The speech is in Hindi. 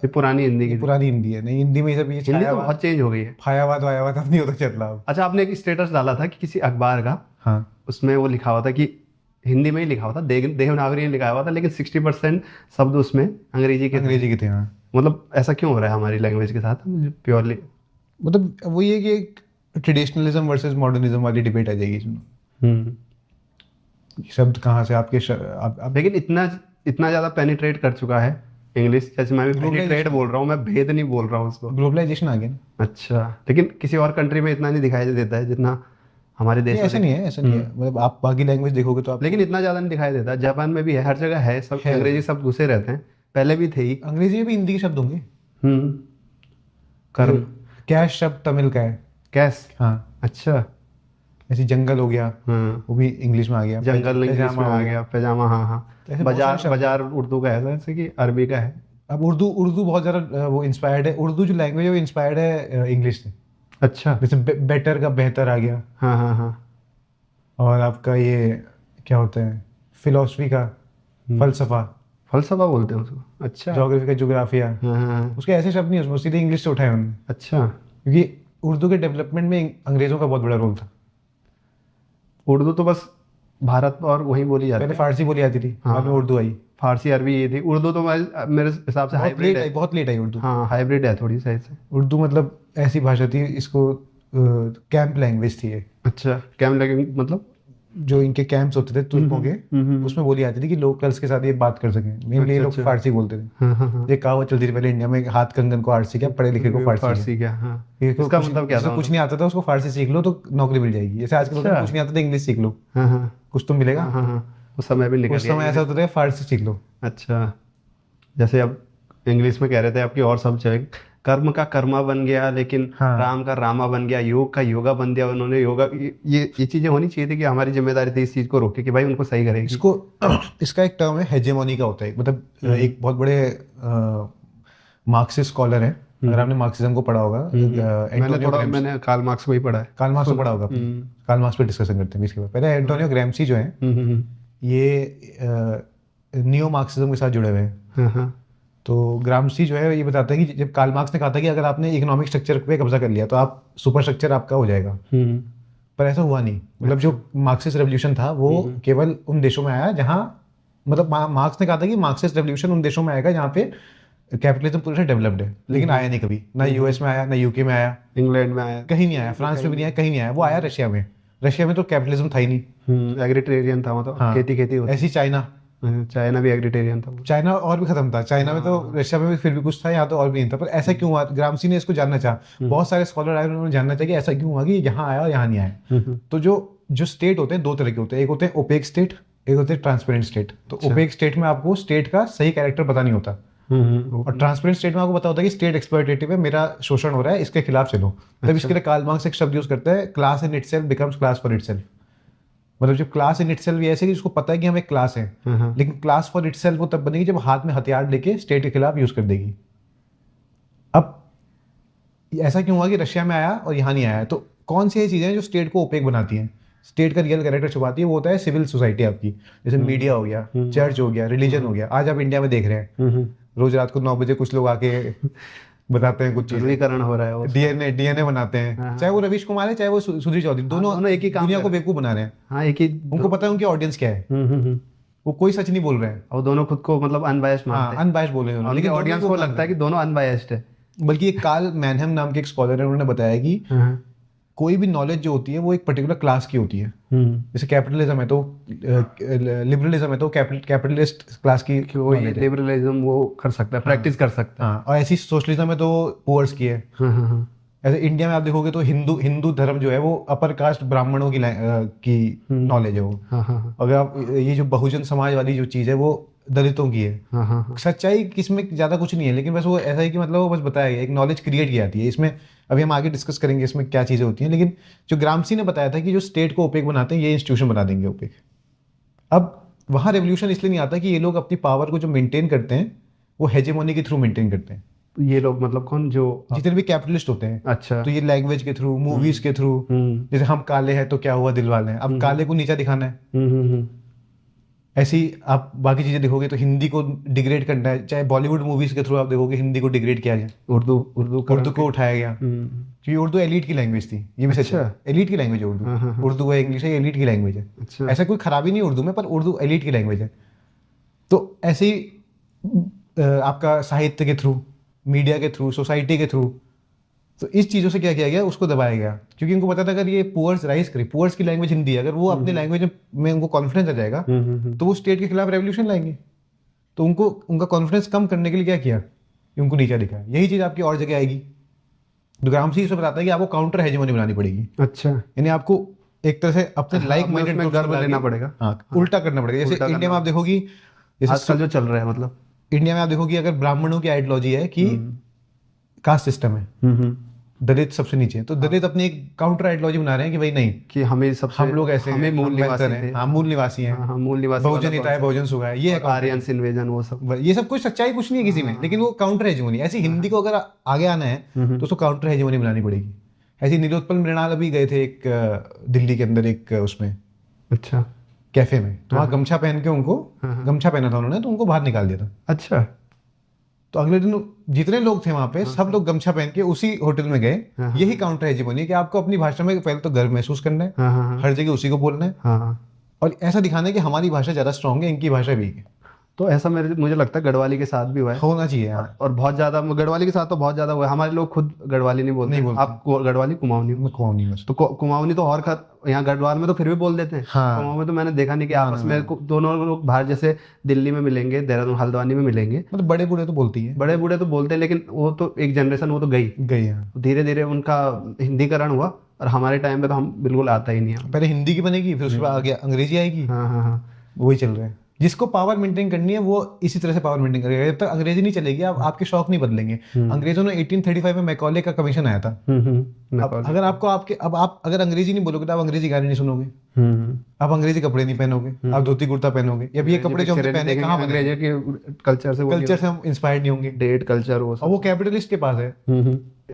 ये पुरानी हिंदी की थी। पुरानी हिंदी है। नहीं, हिंदी में ये सब ये हिंदी तो बहुत चेंज हो गई है। फायावाद वायावाद अब नहीं होता चल रहा अब। अच्छा, आपने एक स्टेटस डाला था कि किसी अखबार का, हाँ, उसमें वो लिखा हुआ था कि हिंदी में ही लिखा हुआ था, देवनागरी में लिखा हुआ था, लेकिन 60% शब्द उसमें अंग्रेजी के थे। अंग्रेजी के थे। हाँ, मतलब ऐसा क्यों हो रहा है हमारी लैंग्वेज के साथ प्योरली? मतलब वो ये कि एक ट्रेडिशनलिज्म वर्सेस मॉडर्निज्म वाली डिबेट आ जाएगी इसमें। शब्द कहाँ से आपके आप लेकिन इतना इतना ज़्यादा पेनिट्रेट कर चुका है इंग्लिश, जैसे मैं भी पेनिट्रेट बोल रहा हूँ, मैं भेद नहीं बोल रहा हूँ उसको। ग्लोबलाइजेशन आ गया ना। अच्छा, लेकिन किसी और कंट्री में इतना नहीं दिखाई देता है जितना हमारे देश नहीं, में। ऐसा नहीं है, ऐसा नहीं है। मतलब आप बाकी लैंग्वेज देखोगे तो आप, लेकिन इतना ज़्यादा नहीं दिखाई देता। जापान में भी है, हर जगह है, सब है। अंग्रेजी शब्द घुसे रहते हैं, पहले भी थे ही। अंग्रेजी में भी हिंदी के शब्द होंगे। कर्म। कैश शब्द तमिल का है। कैस। हाँ, अच्छा। ऐसे जंगल हो गया, हाँ, वो भी इंग्लिश में आ गया। जंगल इंग्लिश में आ गया, पैजामा। हाँ हाँ। तो ऐसे बहुत सारे बाजार, शब्द बाजार उर्दू का है, जैसे कि अरबी का है। अब उर्दू उर्दू बहुत ज़्यादा वो इंस्पायर्ड है। उर्दू जो लैंग्वेज है वो इंस्पायर्ड है इंग्लिश से। अच्छा। जैसे बेटर का बेहतर आ गया। हाँ हाँ हाँ। और आपका ये क्या होता है, फिलोसफी का फलसफा, फलसफा बोलते हैं उसको। अच्छा। ज्योग्राफी का जोग्राफिया। हाँ हाँ हाँ। उसके ऐसे शब्द नहीं, उसमें सीधे इंग्लिश से उठाए उन्होंने, अच्छा। क्योंकि उर्दू के डेवलपमेंट में अंग्रेज़ों का बहुत बड़ा रोल था। उर्दू तो बस भारत और वहीं बोली जाती पहले है। फारसी बोली जाती थी, बाद में उर्दू आई। फारसी अरबी ये थी। उर्दू तो मेरे हिसाब से हाइब्रिड है। बहुत लेट आई उर्दू। हाँ, हाइब्रिड है थोड़ी सही से। उर्दू मतलब ऐसी भाषा थी, इसको कैंप लैंग्वेज थी ये। अच्छा, क्या लगे मतलब? जो इनके कैंप्स होते थे तुर्कों के, उसमें बोली जाती थी कि लोकल्स के साथ ये बात कर सकें। मेनली ये लोग अच्छा। फारसी बोलते थे। हाँ हाँ हाँ। ये कहावत चलती थी पहले इंडिया में, हाथ कंगन को आरसी क्या, पढ़े लिखे को फारसी फारसी क्या? हाँ। क्या। इसका मतलब क्या था? कुछ नहीं आता था उसको फारसी सीख लो तो नौकरी मिल जाएगी। जैसे आजकल होता है, कुछ नहीं आता था इंग्लिश सीख लो, हाँ हाँ कुछ तो मिलेगा। हाँ हाँ हाँ। उस समय भी निकल उस गया समय ऐसा होता था फारसी सीख लो। अच्छा, जैसे अब इंग्लिश में कह रहे थे आपकी और सब जगह कर्म का कर्मा बन गया, लेकिन हाँ। राम का रामा बन गया, योग का योगा बन गया। उन्होंने योगा, ये चीजें होनी चाहिए थी कि हमारी जिम्मेदारी थी इस चीज को रोके कि भाई उनको सही करेगी। इसको इसका एक टर्म है हेजेमोनी का होता है। मतलब एक बहुत बड़े मार्क्सिस्ट स्कॉलर हैं, अगर आपने मार्क्सिज्म को पढ़ा होगा, मैंने कार्ल मार्क्स को ही पढ़ा है। कार्ल मार्क्स को पढ़ा होगा आपने। कार्ल मार्क्स पे डिस्कशन करते हैं इसके बाद। पहले एंटोनियो ग्रैम्सी जो हैं, ये नियो मार्क्सिज्म के साथ जुड़े हुए हैं। हाँ हाँ। तो ग्रामसी जो है ये बताता है कि जब कार्ल मार्क्स ने कहा था कि अगर आपने इकोनॉमिक स्ट्रक्चर पे कब्जा कर लिया तो आप सुपर स्ट्रक्चर आपका हो जाएगा, पर ऐसा हुआ नहीं। मतलब जो मार्क्सिस्ट रेवोल्यूशन था वो केवल उन देशों में आया जहाँ, मतलब मार्क्स ने कहा था कि मार्क्सिस्ट रेवोल्यूशन उन देशों में आएगा जहाँ पे कैपिटलिज्म पूरी तरह डेवलप्ड है, लेकिन आया नहीं कभी। ना यूएस में आया, ना यूके में आया, इंग्लैंड में आया, कहीं नहीं आया, फ्रांस में भी नहीं आया, कहीं नहीं आया। वो आया रशिया में। रशिया में तो कैपिटलिज्म था ही नहीं। एग्रीटेरियन था, मतलब हाँ। खेती होती। ऐसी चाइना, चाइना भी एग्रीटेरियन था। चाइना और भी खत्म था। चाइना में तो, रशिया में भी फिर भी कुछ था, यहाँ तो और भी नहीं था। पर ऐसा क्यों हुआ? ग्रामसी ने इसको जानना चाहा। बहुत सारे स्कॉलर आए, उन्होंने जानना चाहिए कि ऐसा क्यों हुआ कि यहाँ आया और यहाँ नहीं आया। तो जो स्टेट होते हैं दो तरह के होते हैं। एक होते हैं ओपेक स्टेट, एक होते हैं ट्रांसपेरेंट स्टेट। तो ओपेक स्टेट में आपको स्टेट का सही कैरेक्टर पता नहीं होता, और ट्रांसपेरेंट स्टेट में आपको पता होता है कि स्टेट एक्सप्लॉयटेटिव है, मेरा शोषण हो रहा है, इसके खिलाफ चलो। तब इसके लिए कार्ल मार्क्स एक शब्द यूज करता है, class in itself becomes class for itself. मतलब जब क्लास इन इटसेल्फ ऐसे कि जिसको पता है कि हम एक क्लास है, लेकिन क्लास फॉर इटसेल्फ वो तब बनेगी जब हाथ में हथियार लेके स्टेट के खिलाफ यूज कर देगी। अब ऐसा क्यों हुआ कि रशिया में आया और यहाँ नहीं आया? तो कौन सी ऐसी चीजें हैं जो स्टेट को ओपेक बनाती हैं, स्टेट का रियल कैरेक्टर छुपाती है? वो होता है सिविल सोसाइटी आपकी। जैसे मीडिया हो गया, चर्च हो गया, रिलीजन हो गया। आज आप इंडिया में देख रहे हैं, रोज रात को 9 बजे कुछ लोग आके बताते हैं कुछ चीजें, ध्रुवीकरण हो रहा है, डीएनए बनाते हैं। चाहे वो रवीश कुमार है, चाहे वो सुधीर चौधरी, दोनों एक ही काम, दुनिया को बेवकूफ बना रहे हैं। हाँ, एक ही। उनको पता है उनकी ऑडियंस क्या है, वो कोई सच नहीं बोल रहे हैं, और दोनों खुद को मतलब अनबायस्ड मानते हैं। अनबायस्ड बोल रहे हैं, लेकिन ऑडियंस को लगता है कि दोनों अनबायस्ड है। बल्कि एक कार्ल मैनहेम नाम के एक स्कॉलर है, उन्होंने बताया कि कोई भी नॉलेज जो होती है वो एक पर्टिकुलर क्लास की होती है। जैसे कैपिटलिज्म है तो लिबरलिज्म है तो कैपिटलिस्ट क्लास की लिबरलिज्म वो कर सकता है, प्रैक्टिस कर सकता है। और ऐसी सोशलिज्म है तो पुअर्स की है। ऐसे इंडिया में आप देखोगे तो हिंदू धर्म जो है वो अपर कास्ट ब्राह्मणों की नॉलेज है वो। अगर आप ये जो बहुजन समाज वाली जो चीज़ है वो दलितों की है। सच्चाई किसमें ज़्यादा कुछ नहीं है, लेकिन बस वो ऐसा है कि मतलब वो बस बताया गया, एक नॉलेज क्रिएट की जाती है। इसमें अभी हम आगे डिस्कस करेंगे इसमें क्या चीज़ें होती हैं, लेकिन जो ग्रामसी ने बताया था कि जो स्टेट को ओपेक बनाते हैं ये इंस्टीट्यूशन बना देंगे ओपेक। अब वहाँ रेवोल्यूशन इसलिए नहीं आता कि ये लोग अपनी पावर को जो मेंटेन करते हैं वो हेजेमोनी के थ्रू मेंटेन करते हैं। ये लोग मतलब कौन? जो जितने भी कैपिटलिस्ट होते हैं। अच्छा। तो ये लैंग्वेज के थ्रू, मूवीज के थ्रू, जैसे हम काले हैं तो क्या हुआ दिलवाले हैं, अब काले को नीचा दिखाना है। ऐसे ही आप बाकी चीज़ें देखोगे तो हिंदी को डिग्रेड करना है, चाहे बॉलीवुड मूवीज़ के थ्रू आप देखोगे हिंदी को डिग्रेड किया गया, उर्दू उर्दू उर्दू को उठाया गया, क्योंकि उर्दू एलीट की लैंग्वेज थी, ये भी सच है, एलीट की लैंग्वेज है उर्दू। उर्दू है, इंग्लिश है, एलीट की लैंग्वेज है। अच्छा। ऐसा कोई खराबी नहीं है उर्दू में, पर उर्दू एलीट की लैंग्वेज है। तो ऐसे ही आपका साहित्य के थ्रू, मीडिया के थ्रू, सोसाइटी के थ्रू, तो इस चीज़ों से क्या किया गया, उसको दबाया गया, क्योंकि उनको पता था अगर ये पुअर्स राइज करे, पुअर्स की लैंग्वेज हिंदी है, अगर वो अपनी लैंग्वेज में उनको कॉन्फिडेंस आ जाएगा तो वो स्टेट के खिलाफ रेवोल्यूशन लाएंगे। तो उनको उनका कॉन्फिडेंस कम करने के लिए क्या किया, उनको नीचा दिखाया। यही चीज़ आपकी और जगह आएगी। तो ग्रामसी इसमें बताता है कि आपको काउंटर हेजेमनी बनानी पड़ेगी, अच्छा, यानी आपको एक तरह से अपने लाइक माइंडेड गर्व लेना पड़ेगा। हाँ, उल्टा करना पड़ेगा। जैसे इंडिया में आप देखोगी, जैसे आजकल जो चल रहा है, मतलब इंडिया में आप देखोगी अगर ब्राह्मणों की आइडियोलॉजी है कि कास्ट सिस्टम है, दलित सबसे नीचे, तो दलित अपनी एक काउंटर आइडियोलॉजी बना रहे हैं कि भाई नहीं, कि हमें सबसे, हम लोग ऐसे हमें मूल निवासी हैं, थे। हाँ मूल निवासी हैं, हाँ, मूल निवासी बहुजन हिताय बहुजन सुखाय, ये है आर्यन इन्वेजन, वो सब। ये सब कुछ सच्चाई कुछ नहीं है किसी में, लेकिन वो काउंटर हेजेमनी। ऐसी हिंदी को अगर आगे आना है तो उसको काउंटर हेजेमनी बनानी पड़ेगी। ऐसे नीलोत्पल मृणाल अभी गए थे एक दिल्ली के अंदर एक उसमें, अच्छा, कैफे में, तो वहाँ गमछा पहन के उनको, गमछा पहना था उन्होंने, तो उनको बाहर निकाल दिया था। अच्छा, तो अगले दिन जितने लोग थे वहां पे सब लोग गमछा पहन के उसी होटल में गए। यही काउंटर हेजेमनी है कि आपको अपनी भाषा में पहले तो गर्व महसूस करना है, हाँ, हर जगह उसी को बोलना है, हाँ। और ऐसा दिखाना है कि हमारी भाषा ज्यादा स्ट्रांग है, इनकी भाषा वीक है। तो ऐसा मुझे लगता है गढ़वाली के साथ भी हुआ है, होना चाहिए यार। और बहुत ज्यादा गढ़वाली के साथ तो बहुत ज्यादा हुआ है। हमारे लोग खुद गढ़वाली नहीं बोलते, आप गढ़वाली कुमाऊनी हो? कुमाऊनी बस। तो कुमाऊनी तो और यहाँ गढ़वाल में तो फिर भी बोल देते हैं। हाँ। कुमाऊं में तो मैंने देखा नहीं कि आपस में दोनों लोग बाहर, जैसे दिल्ली में मिलेंगे, देहरादून हल्द्वानी में मिलेंगे, मतलब बड़े बूढ़े तो बोलती है, बड़े बूढ़े तो बोलते हैं, लेकिन वो तो एक जनरेशन वो तो गई है। धीरे धीरे उनका हिंदीकरण हुआ, और हमारे टाइम पे तो हम बिल्कुल आता ही नहीं है। पहले हिंदी की बनेगी, फिर उसके बाद आगे अंग्रेजी आएगी। हाँ। वही चल रहा है। जिसको पावर मेंटेन करनी है वो इसी तरह से पावर मेंटेन करेगा। जब तक अंग्रेजी नहीं चलेगी, आपके शौक नहीं बदलेंगे। अंग्रेजों ने 1835 में मैकॉले का कमीशन आया था। अब अगर आपको आप अगर अंग्रेजी नहीं बोलोगे तो आप अंग्रेजी गाने नहीं सुनोगे, आप अंग्रेजी कपड़े नहीं पहनोगे, आप धोती कुर्ता पहनोगे। अब ये कपड़े जो हमने पहने कहाँ अंग्रेजी के कल्चर से हम इंस्पायर्ड नहीं होंगे। डेट कल्चर, वो कैपिटलिस्ट के पास है।